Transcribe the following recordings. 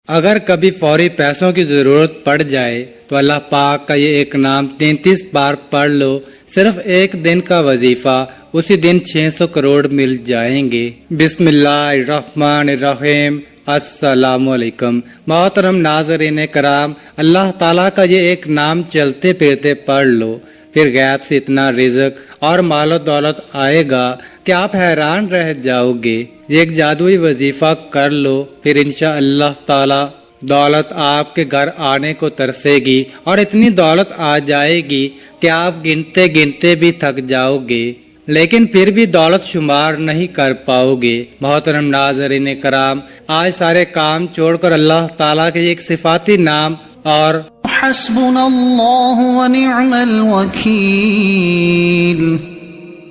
اگر کبھی فوری پیسوں کی ضرورت پڑ جائے تو اللہ پاک کا یہ ایک نام 33 بار پڑھ لو، صرف ایک دن کا وظیفہ، اسی دن 600 کروڑ مل جائیں گے۔ بسم اللہ الرحمن الرحیم۔ السلام علیکم محترم ناظرین کرام، اللہ تعالیٰ کا یہ ایک نام چلتے پھرتے پڑھ لو، پھر غیب سے اتنا رزق اور مال و دولت آئے گا کہ آپ حیران رہ جاؤ گے۔ یہ ایک جادوئی وظیفہ کر لو، پھر انشاءاللہ تعالی دولت آپ کے گھر آنے کو ترسے گی اور اتنی دولت آ جائے گی کہ آپ گنتے گنتے بھی تھک جاؤ گے، لیکن پھر بھی دولت شمار نہیں کر پاؤ گے۔ محترم ناظرین کرام، آج سارے کام چھوڑ کر اللہ تعالیٰ کے ایک صفاتی نام اور حسبنا اللہ ونعم الوکیل،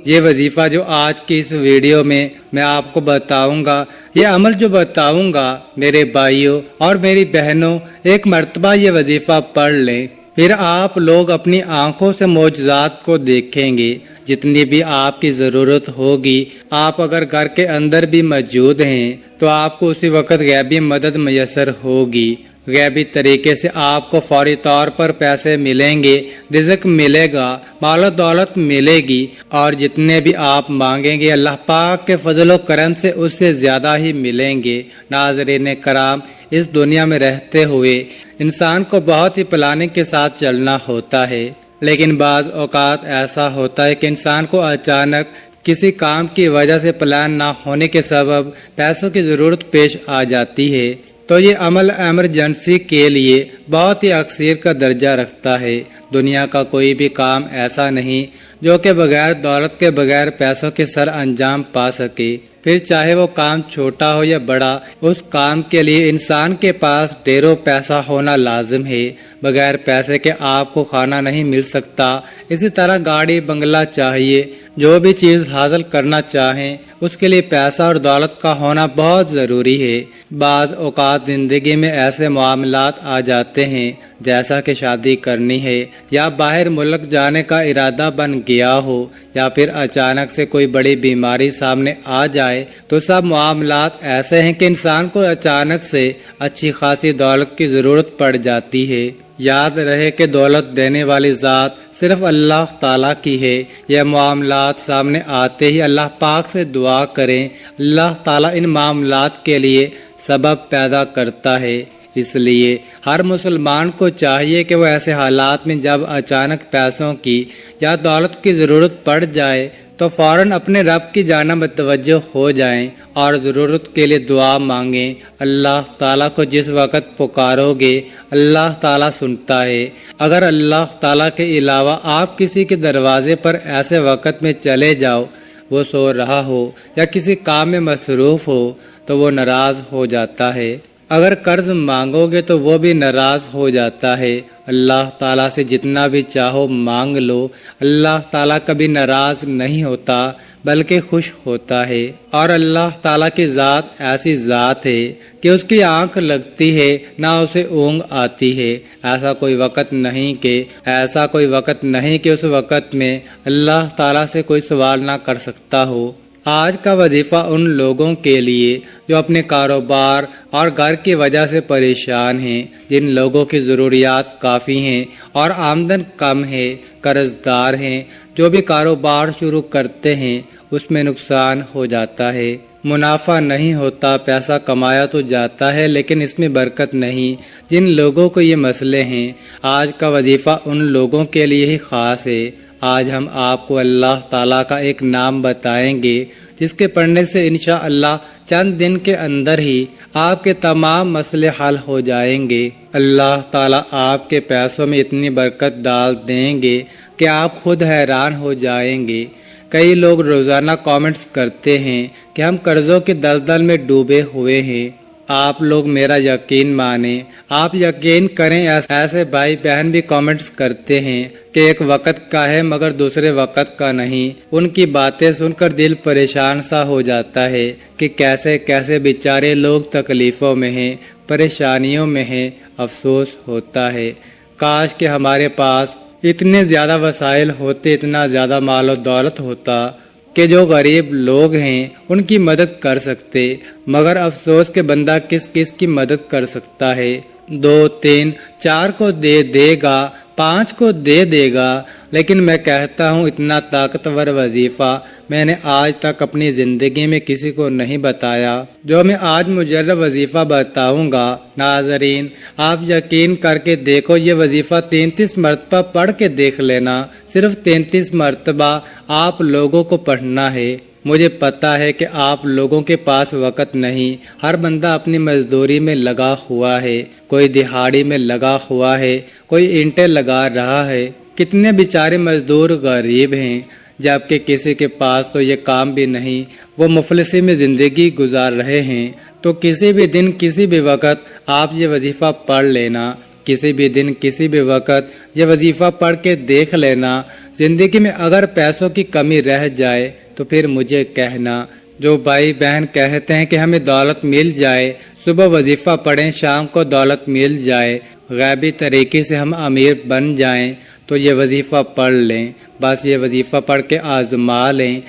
یہ وظیفہ جو آج کی اس ویڈیو میں آپ کو بتاؤں گا، یہ عمل جو بتاؤں گا، میرے بھائیوں اور میری بہنوں، ایک مرتبہ یہ وظیفہ پڑھ لیں، پھر آپ لوگ اپنی آنکھوں سے معجزات کو دیکھیں گے۔ جتنی بھی آپ کی ضرورت ہوگی، آپ اگر گھر کے اندر بھی موجود ہیں تو آپ کو اسی وقت غیبی مدد میسر ہوگی۔ غیبی طریقے سے آپ کو فوری طور پر پیسے ملیں گے، رزق ملے گا، مال و دولت ملے گی، اور جتنے بھی آپ مانگیں گے اللہ پاک کے فضل و کرم سے اس سے زیادہ ہی ملیں گے۔ ناظرین کرام، اس دنیا میں رہتے ہوئے انسان کو بہت ہی پلاننگ کے ساتھ چلنا ہوتا ہے، لیکن بعض اوقات ایسا ہوتا ہے کہ انسان کو اچانک کسی کام کی وجہ سے پلان نہ ہونے کے سبب پیسوں کی ضرورت پیش آ جاتی ہے، تو یہ عمل ایمرجنسی کے لیے بہت ہی اکثیر کا درجہ رکھتا ہے۔ دنیا کا کوئی بھی کام ایسا نہیں جو کہ بغیر دولت کے، بغیر پیسوں کے سر انجام پا سکے، پھر چاہے وہ کام چھوٹا ہو یا بڑا، اس کام کے لیے انسان کے پاس ڈھیروں پیسہ ہونا لازم ہے۔ بغیر پیسے کے آپ کو کھانا نہیں مل سکتا۔ اسی طرح گاڑی بنگلہ چاہیے، جو بھی چیز حاصل کرنا چاہیں اس کے لیے پیسہ اور دولت کا ہونا بہت ضروری ہے۔ بعض اوقات زندگی میں ایسے معاملات آ جاتے ہیں، جیسا کہ شادی کرنی ہے یا باہر ملک جانے کا ارادہ بن گیا ہو، یا پھر اچانک سے کوئی بڑی بیماری سامنے آ جائے، تو سب معاملات ایسے ہیں کہ انسان کو اچانک سے اچھی خاصی دولت کی ضرورت پڑ جاتی ہے۔ یاد رہے کہ دولت دینے والی ذات صرف اللہ تعالیٰ کی ہے۔ یہ معاملات سامنے آتے ہی اللہ پاک سے دعا کریں، اللہ تعالیٰ ان معاملات کے لیے سبب پیدا کرتا ہے۔ اس لیے ہر مسلمان کو چاہیے کہ وہ ایسے حالات میں جب اچانک پیسوں کی یا دولت کی ضرورت پڑ جائے تو فوراً اپنے رب کی جانب متوجہ ہو جائیں اور ضرورت کے لیے دعا مانگیں۔ اللہ تعالیٰ کو جس وقت پکارو گے اللہ تعالیٰ سنتا ہے۔ اگر اللہ تعالیٰ کے علاوہ آپ کسی کے دروازے پر ایسے وقت میں چلے جاؤ، وہ سو رہا ہو یا کسی کام میں مصروف ہو، تو وہ ناراض ہو جاتا ہے۔ اگر قرض مانگو گے تو وہ بھی ناراض ہو جاتا ہے۔ اللہ تعالیٰ سے جتنا بھی چاہو مانگ لو، اللہ تعالیٰ کبھی ناراض نہیں ہوتا بلکہ خوش ہوتا ہے۔ اور اللہ تعالیٰ کی ذات ایسی ذات ہے کہ اس کی آنکھ لگتی ہے نہ اسے اونگ آتی ہے۔ ایسا کوئی وقت نہیں کہ اس وقت میں اللہ تعالیٰ سے کوئی سوال نہ کر سکتا ہو۔ آج کا وظیفہ ان لوگوں کے لیے جو اپنے کاروبار اور گھر کی وجہ سے پریشان ہیں، جن لوگوں کی ضروریات کافی ہیں اور آمدن کم ہے، قرض دار ہیں، جو بھی کاروبار شروع کرتے ہیں اس میں نقصان ہو جاتا ہے، منافع نہیں ہوتا، پیسہ کمایا تو جاتا ہے لیکن اس میں برکت نہیں، جن لوگوں کو یہ مسئلے ہیں، آج کا وظیفہ ان لوگوں کے لیے ہی خاص ہے۔ آج ہم آپ کو اللہ تعالیٰ کا ایک نام بتائیں گے جس کے پڑھنے سے انشاءاللہ چند دن کے اندر ہی آپ کے تمام مسئلے حل ہو جائیں گے۔ اللہ تعالیٰ آپ کے پیسوں میں اتنی برکت ڈال دیں گے کہ آپ خود حیران ہو جائیں گے۔ کئی لوگ روزانہ کامنٹس کرتے ہیں کہ ہم قرضوں کی دلدل میں ڈوبے ہوئے ہیں۔ آپ لوگ میرا یقین مانیں، آپ یقین کریں، ایسے بھائی بہن بھی کامنٹس کرتے ہیں کہ ایک وقت کا ہے مگر دوسرے وقت کا نہیں۔ ان کی باتیں سن کر دل پریشان سا ہو جاتا ہے کہ کیسے کیسے بیچارے لوگ تکلیفوں میں ہیں، پریشانیوں میں ہیں۔ افسوس ہوتا ہے، کاش کہ ہمارے پاس اتنے زیادہ وسائل ہوتے، اتنا زیادہ مال و دولت ہوتا کہ جو غریب لوگ ہیں ان کی مدد کر سکتے، مگر افسوس کہ بندہ کس کس کی مدد کر سکتا ہے۔ 2 3 4 کو دے دے گا، 5 کو دے دے گا، لیکن میں کہتا ہوں اتنا طاقتور وظیفہ میں نے آج تک اپنی زندگی میں کسی کو نہیں بتایا جو میں آج مجرد وظیفہ بتاؤں گا۔ ناظرین، آپ یقین کر کے دیکھو، یہ وظیفہ 33 مرتبہ پڑھ کے دیکھ لینا، صرف 33 مرتبہ آپ لوگوں کو پڑھنا ہے۔ مجھے پتا ہے کہ آپ لوگوں کے پاس وقت نہیں، ہر بندہ اپنی مزدوری میں لگا ہوا ہے، کوئی دہاڑی میں لگا ہوا ہے، کوئی اینٹیں لگا رہا ہے۔ کتنے بیچارے مزدور غریب ہیں، جبکہ کسی کے پاس تو یہ کام بھی نہیں، وہ مفلسی میں زندگی گزار رہے ہیں۔ تو کسی بھی دن کسی بھی وقت آپ یہ وظیفہ پڑھ لینا، کسی بھی دن کسی بھی وقت یہ وظیفہ پڑھ کے دیکھ لینا۔ زندگی میں اگر پیسوں کی کمی رہ جائے تو پھر مجھے کہنا۔ جو بھائی بہن کہتے ہیں کہ ہمیں دولت مل جائے، صبح وظیفہ پڑھیں، شام کو دولت مل جائے، غیبی طریقے سے ہم امیر بن جائیں، تو یہ وظیفہ پڑھ لیں، بس یہ وظیفہ پڑھ کے آزما لیں،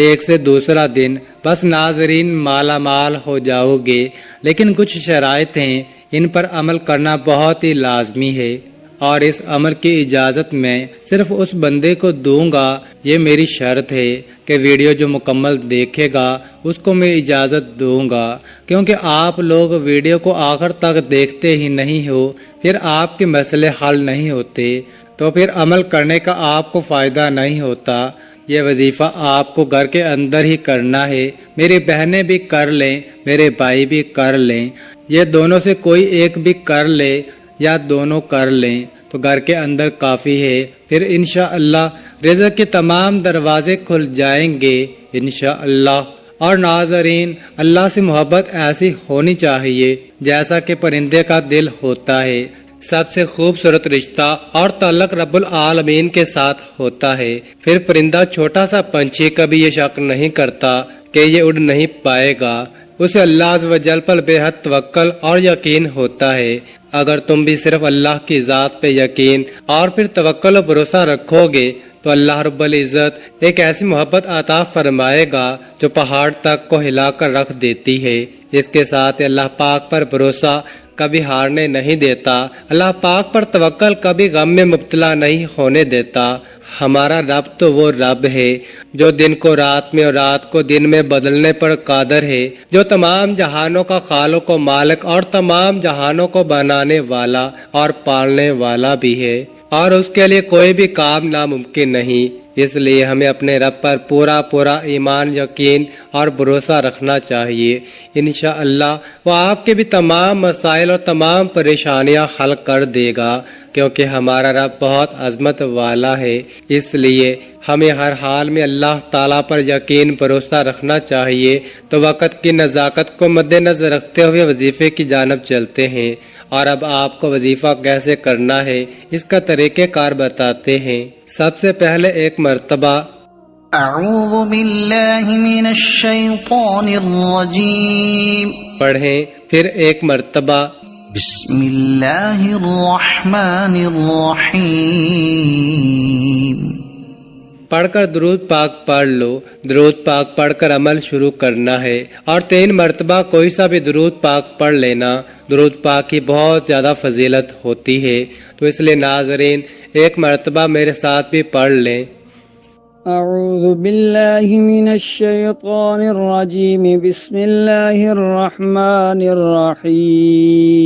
ایک سے دوسرا دن بس ناظرین مالا مال ہو جاؤ گے۔ لیکن کچھ شرائط ہیں، ان پر عمل کرنا بہت ہی لازمی ہے، اور اس عمل کی اجازت میں صرف اس بندے کو دوں گا۔ یہ میری شرط ہے کہ ویڈیو جو مکمل دیکھے گا اس کو میں اجازت دوں گا، کیونکہ آپ لوگ ویڈیو کو آخر تک دیکھتے ہی نہیں ہو، پھر آپ کے مسئلے حل نہیں ہوتے، تو پھر عمل کرنے کا آپ کو فائدہ نہیں ہوتا۔ یہ وظیفہ آپ کو گھر کے اندر ہی کرنا ہے، میری بہنیں بھی کر لیں، میرے بھائی بھی کر لیں، یہ دونوں سے کوئی ایک بھی کر لے یا دونوں کر لیں تو گھر کے اندر کافی ہے، پھر انشاءاللہ رزق کے تمام دروازے کھل جائیں گے انشاءاللہ۔ اور ناظرین، اللہ سے محبت ایسی ہونی چاہیے جیسا کہ پرندے کا دل ہوتا ہے۔ سب سے خوبصورت رشتہ اور تعلق رب العالمین کے ساتھ ہوتا ہے۔ پھر پرندہ چھوٹا سا پنچھی کبھی یہ شک نہیں کرتا کہ یہ اڑ نہیں پائے گا، اسے اللہ عز و جل پر بے حد توکل اور یقین ہوتا ہے۔ اگر تم بھی صرف اللہ کی ذات پہ یقین اور پھر توکل و بھروسہ رکھو گے تو اللہ رب العزت ایک ایسی محبت عطا فرمائے گا جو پہاڑ تک کو ہلا کر رکھ دیتی ہے۔ اس کے ساتھ اللہ پاک پر بھروسہ کبھی ہارنے نہیں دیتا، اللہ پاک پر توکل کبھی غم میں مبتلا نہیں ہونے دیتا۔ ہمارا رب تو وہ رب ہے جو دن کو رات میں اور رات کو دن میں بدلنے پر قادر ہے، جو تمام جہانوں کا خالق و مالک اور تمام جہانوں کو بنانے والا اور پالنے والا بھی ہے، اور اس کے لیے کوئی بھی کام ناممکن نہیں۔ اس لیے ہمیں اپنے رب پر پورا ایمان، یقین اور بھروسہ رکھنا چاہیے۔ انشاءاللہ وہ آپ کے بھی تمام مسائل اور تمام پریشانیاں حل کر دے گا، کیونکہ ہمارا رب بہت عظمت والا ہے۔ اس لیے ہمیں ہر حال میں اللہ تعالیٰ پر یقین بھروسہ رکھنا چاہیے۔ تو وقت کی نزاکت کو مد نظر رکھتے ہوئے وظیفے کی جانب چلتے ہیں، اور اب آپ کو وظیفہ کیسے کرنا ہے اس کا طریقہ کار بتاتے ہیں۔ سب سے پہلے ایک مرتبہ اعوذ باللہ من الشیطان الرجیم پڑھیں، پھر ایک مرتبہ بسم اللہ الرحمن الرحیم پڑھ کر درود پاک پڑھ لو۔ درود پاک پڑھ کر عمل شروع کرنا ہے، اور 3 مرتبہ کوئی سا بھی درود پاک پڑھ لینا۔ درود پاک کی بہت زیادہ فضیلت ہوتی ہے، تو اس لیے ناظرین ایک مرتبہ میرے ساتھ بھی پڑھ لیں۔ اعوذ باللہ من الشیطان الرجیم بسم اللہ الرحمن الرحیم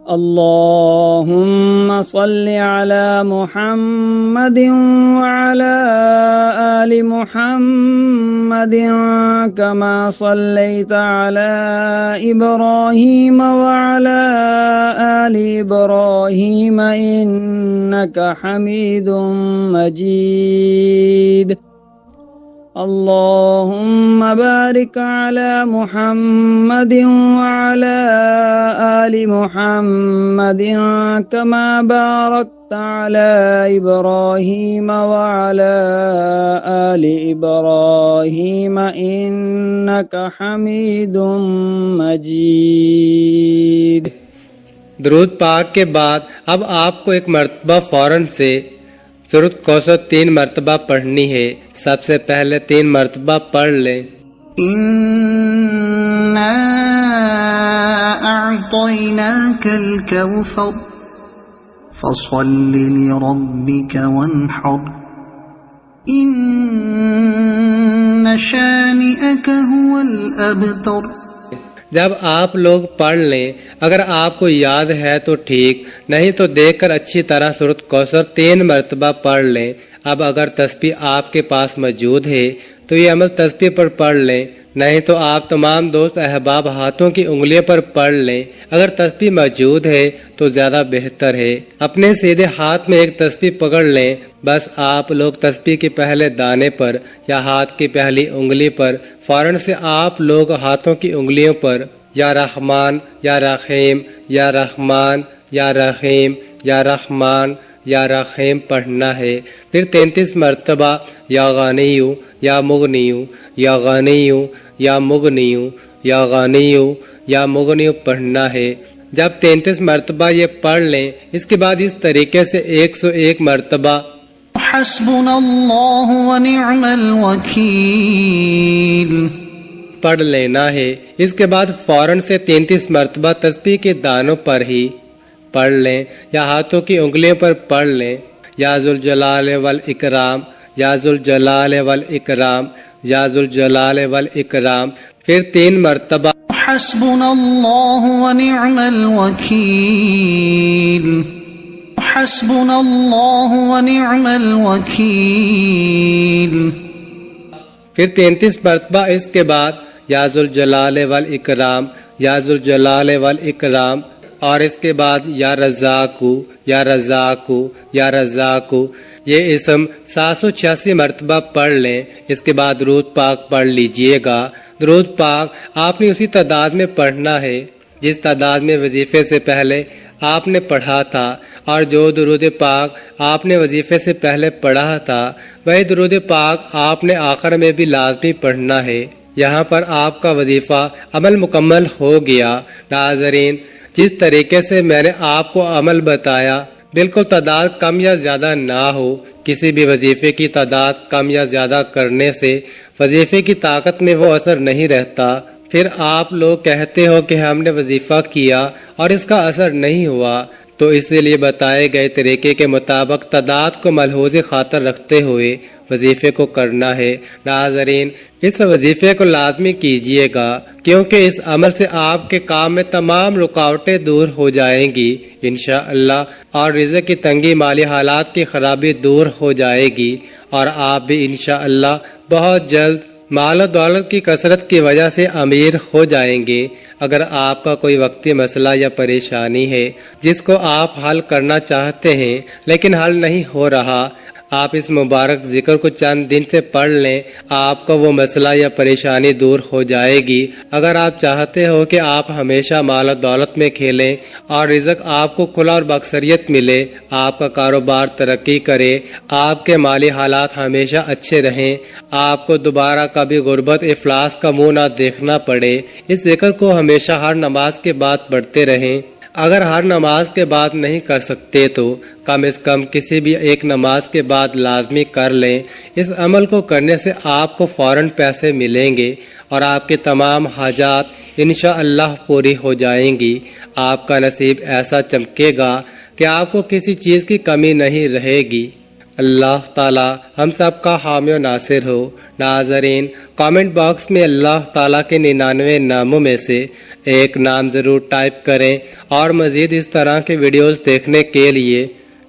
اللہم صل علی محمد وعلی آل محمد کما صلیت علی ابراہیم وعلی آل ابراہیم انک حمید مجید اللہم بارک علی محمد وعلی آل محمد کما بارکت علی ابراہیم وعلی آل ابراہیم انک حمید مجید۔ درود پاک کے بعد اب آپ کو ایک مرتبہ فوراً سے سورۃ کوثر 3 مرتبہ پڑھنی ہے. سب سے پہلے 3 مرتبہ پڑھ لیں. إنا أعطيناك الكوثر فصل لربك وانحر إن شانئك هو الأبتر. جب آپ لوگ پڑھ لیں، اگر آپ کو یاد ہے تو ٹھیک، نہیں تو دیکھ کر اچھی طرح سورۃ کوثر 3 مرتبہ پڑھ لیں. اب اگر تسبیح آپ کے پاس موجود ہے تو یہ عمل تسبیح پر پڑھ لیں، نہیں تو آپ تمام دوست احباب ہاتھوں کی انگلیوں پر پڑھ لیں. اگر تسبیح موجود ہے تو زیادہ بہتر ہے. اپنے سیدھے ہاتھ میں ایک تسبیح پکڑ لیں. بس آپ لوگ تسبیح کے پہلے دانے پر یا ہاتھ کی پہلی انگلی پر فوراً سے آپ لوگ ہاتھوں کی انگلیوں پر یا رحمان یا رحیم یا رحمان یا رحیم یا رحمان یا رحیم پڑھنا ہے. پھر 33 مرتبہ یا غنیو یا مغنیو یا غنیو یا مغنیو یا غنیو یا مغنیو پڑھنا ہے. جب 33 مرتبہ یہ پڑھ لیں، اس کے بعد اس طریقے سے 101 مرتبہ حسبنا اللہ ونعم الوکیل پڑھ لینا ہے. اس کے بعد فوراً سے 33 مرتبہ تسبیح کے دانوں پر ہی پڑھ لیں یا ہاتھوں کی انگلیوں پر پڑھ لیں. یا ذوالجلال والاکرام یا ذوالجلال والاکرام یا ذوالجلال والاکرام. پھر 3 مرتبہ حسبنا اللہ ونعم الوکیل حسبنا اللہ ونعم الوکیل. پھر 33 مرتبہ اس کے بعد یا ذوالجلال والاکرام یا ذوالجلال والاکرام، اور اس کے بعد یا رزاقو یا رزاقو یا رزاقو. یہ اسم 786 مرتبہ پڑھ لیں. اس کے بعد درود پاک پڑھ لیجئے گا. درود پاک آپ نے اسی تعداد میں پڑھنا ہے جس تعداد میں وظیفے سے پہلے آپ نے پڑھا تھا، اور جو درود پاک آپ نے وظیفے سے پہلے پڑھا تھا وہی درود پاک آپ نے آخر میں بھی لازمی پڑھنا ہے. یہاں پر آپ کا وظیفہ عمل مکمل ہو گیا. ناظرین، جس طریقے سے میں نے آپ کو عمل بتایا، بالکل تعداد کم یا زیادہ نہ ہو. کسی بھی وظیفے کی تعداد کم یا زیادہ کرنے سے وظیفے کی طاقت میں وہ اثر نہیں رہتا. پھر آپ لوگ کہتے ہو کہ ہم نے وظیفہ کیا اور اس کا اثر نہیں ہوا، تو اسی لیے بتائے گئے طریقے کے مطابق تعداد کو ملحوظ خاطر رکھتے ہوئے وظیفے کو کرنا ہے. ناظرین، اس وظیفے کو لازمی کیجئے گا، کیونکہ اس عمل سے آپ کے کام میں تمام رکاوٹیں دور ہو جائیں گی انشاءاللہ، اور رزق کی تنگی، مالی حالات کی خرابی دور ہو جائے گی، اور آپ بھی انشاءاللہ بہت جلد مال و دولت کی کثرت کی وجہ سے امیر ہو جائیں گے. اگر آپ کا کوئی وقتی مسئلہ یا پریشانی ہے جس کو آپ حل کرنا چاہتے ہیں لیکن حل نہیں ہو رہا، آپ اس مبارک ذکر کو چند دن سے پڑھ لیں، آپ کا وہ مسئلہ یا پریشانی دور ہو جائے گی. اگر آپ چاہتے ہو کہ آپ ہمیشہ مال و دولت میں کھیلیں اور رزق آپ کو کھلا اور باکثریت ملے، آپ کا کاروبار ترقی کرے، آپ کے مالی حالات ہمیشہ اچھے رہیں، آپ کو دوبارہ کبھی غربت افلاس کا منہ نہ دیکھنا پڑے، اس ذکر کو ہمیشہ ہر نماز کے بعد پڑھتے رہیں. اگر ہر نماز کے بعد نہیں کر سکتے تو کم از کم کسی بھی ایک نماز کے بعد لازمی کر لیں. اس عمل کو کرنے سے آپ کو فوراً پیسے ملیں گے اور آپ کے تمام حاجات انشاءاللہ پوری ہو جائیں گی. آپ کا نصیب ایسا چمکے گا کہ آپ کو کسی چیز کی کمی نہیں رہے گی. اللہ تعالی ہم سب کا حامی و ناصر ہو. ناظرین، کامنٹ باکس میں اللہ تعالیٰ کے 99 ناموں میں سے ایک نام ضرور ٹائپ کریں، اور مزید اس طرح کے ویڈیوز دیکھنے کے لیے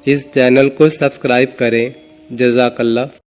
اس چینل کو سبسکرائب کریں. جزاک اللہ.